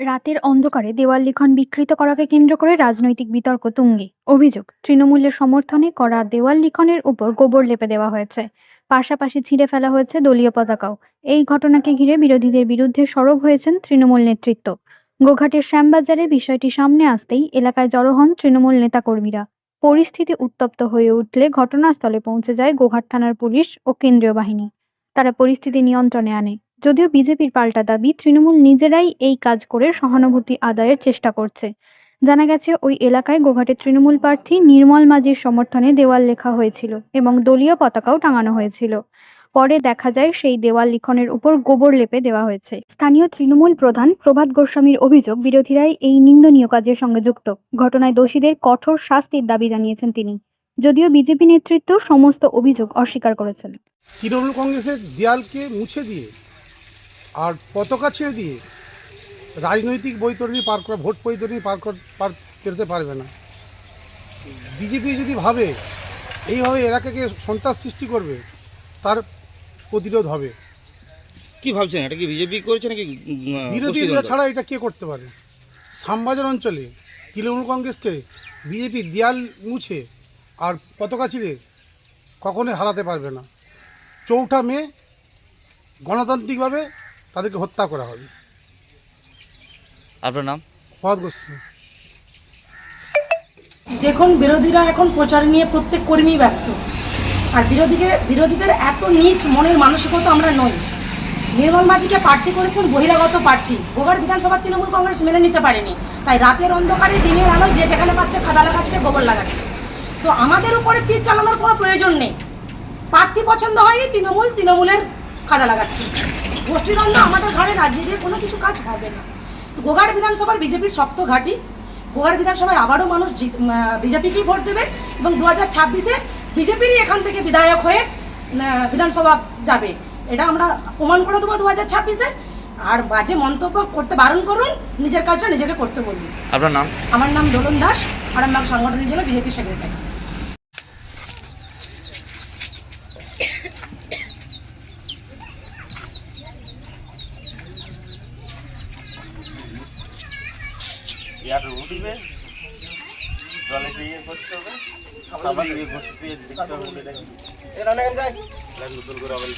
রাতের অন্ধকারে দেওয়াল লিখন বিকৃত করাকে কেন্দ্র করে রাজনৈতিক বিতর্ক তুঙ্গে। অভিযোগ, তৃণমূলের সমর্থনে করা দেওয়াল লিখনের উপর গোবর লেপে দেওয়া হয়েছে, পাশাপাশি ছিঁড়ে ফেলা হয়েছে দলীয় পতাকাও। এই ঘটনাকে ঘিরে বিরোধীদের বিরুদ্ধে সরব হয়েছেন তৃণমূল নেতৃত্ব। গোঘাটের শ্যামবাজারে বিষয়টি সামনে আসতেই এলাকায় জড়ো হন তৃণমূল নেতাকর্মীরা। পরিস্থিতি উত্তপ্ত হয়ে উঠলে ঘটনাস্থলে পৌঁছে যায় গোঘাট থানার পুলিশ ও কেন্দ্রীয় বাহিনী। তারা পরিস্থিতি নিয়ন্ত্রণে আনে। যদিও বিজেপির পাল্টা দাবি, তৃণমূল নিজেরাই এই কাজ করে সহানুভূতি আদায়ের চেষ্টা করছে। জানা গেছে, ওই এলাকায় গোঘাটের তৃণমূল প্রার্থী নির্মল মাঝির সমর্থনে দেওয়াল লেখা হয়েছিল এবং দলীয় পতাকাও টাঙানো হয়েছিল। পরে দেখা যায় সেই দেওয়াল লিখনের উপর গোবর লেপে দেওয়া হয়েছে। স্থানীয় তৃণমূল প্রধান প্রভাত গোস্বামীর অভিযোগ, বিরোধীরাই এই নিন্দনীয় কাজের সঙ্গে যুক্ত। ঘটনায় দোষীদের কঠোর শাস্তির দাবি জানিয়েছেন তিনি। যদিও বিজেপি নেতৃত্ব সমস্ত অভিযোগ অস্বীকার করেছেন। তৃণমূল কংগ্রেসের দেয়ালকে মুছে দিয়ে আর পতাকা ছেড়ে দিয়ে রাজনৈতিক বৈতরণী পার করা, ভোট বৈতরণী পার পেরোতে পারবে না। বিজেপি যদি ভাবে এইভাবে এলাকাকে সন্ত্রাস সৃষ্টি করবে, তার প্রতিরোধ হবে। কি ভাবছেন, এটা কি বিজেপি করেছে নাকি বিরোধীরা ছাড়া এটা কে করতে পারে? শ্যামবাজার অঞ্চলে তৃণমূল কংগ্রেসকে বিজেপি দেয়াল মুছে আর পতাকা ছিঁড়ে কখনোই হারাতে পারবে না। 4 মে গণতান্ত্রিকভাবে তাদেরকে হত্যা করা হবে। আপনার নাম? প্রভাত গোস্বামী। দেখুন, বিরোধীরা এখন প্রচার নিয়ে প্রত্যেক কর্মী ব্যস্ত। আর বিরোধীদের এত নীচ মনের মানসিকতা আমরা নই। নির্মল মাঝিকে প্রার্থী করেছেন বহিরাগত প্রার্থী। গোঘাট বিধানসভার তৃণমূল কংগ্রেস মেনে নিতে পারেনি, তাই রাতের অন্ধকারে দিনের আলোয় যে যেখানে পাচ্ছে খাদা লাগাচ্ছে, গোবর লাগাচ্ছে। তো আমাদের উপরে তীর চালানোর কোনো প্রয়োজন নেই। প্রার্থী পছন্দ হয়নি, তৃণমূলের খাদা লাগাচ্ছে। গোষ্ঠীদ্বন্দ্ব আমাদের ঘরে লাগিয়ে দিয়ে কোনো কিছু কাজ হবে না। তো গোঘাট বিধানসভার বিজেপির শক্ত ঘাঁটি। গোঘাট বিধানসভায় আবারও মানুষ বিজেপিকেই ভোট দেবে এবং 2026-এ বিজেপিরই এখান থেকে বিধায়ক হয়ে বিধানসভা যাবে। এটা আমরা প্রমাণ করে দেবো 2026-এ। আর বাজে মন্তব্য করতে বারণ করুন, নিজের কাজটা নিজেকে করতে বলুন। আপনার নাম? আমার নাম দোলন দাস, আরামবাগ সাংগঠনিক জেলা বিজেপি সেক্রেটারি। উঠবে জলে দিয়ে করতে হবে, খাবার দিয়ে ঘষে দিয়ে দেখতে হবে। এটা অনেক গায় নতুন করে আবার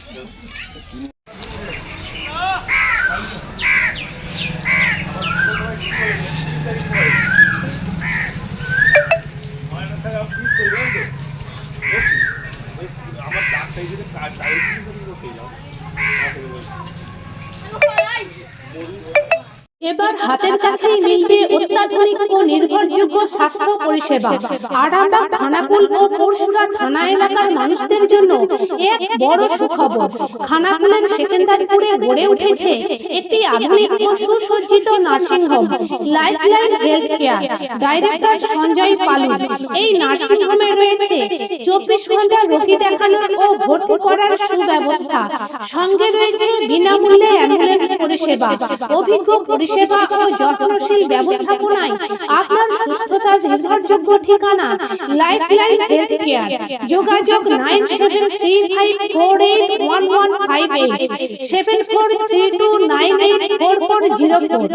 আমার চারটাই যদি চাই করতে যাও। এবার হাতের কাছেই মিলবে অত্যাধুনিক ও নির্ভরযোগ্য স্বাস্থ্য পরিষেবা। আরামবাগ, খানাকুল ও পরশুরা থানা এলাকার মানুষদের জন্য এক বড় সুখবর। খানাকুলের সেকেন্দারপুরে গড়ে উঠেছে একটি আধুনিক ও সুসজ্জিত nursing home, Lifeline health care. Director Sanjay Palu. এই নার্সিংহোমে রয়েছে 24 ঘন্টা রোগী দেখানোর ও ভর্তি করার সুব্যবস্থা। সঙ্গে রয়েছে বিনামূল্যে অ্যাম্বুলেন্স পরিষেবা। অভিজ্ঞ পরিষেবা ও যত্নশীল ব্যবস্থাপনায় আপনার সুস্থতার নির্ভরযোগ্য ঠিকানা লাইফলাইন হেলথ কেয়ার। যোগাযোগ 9735481158 7432984404।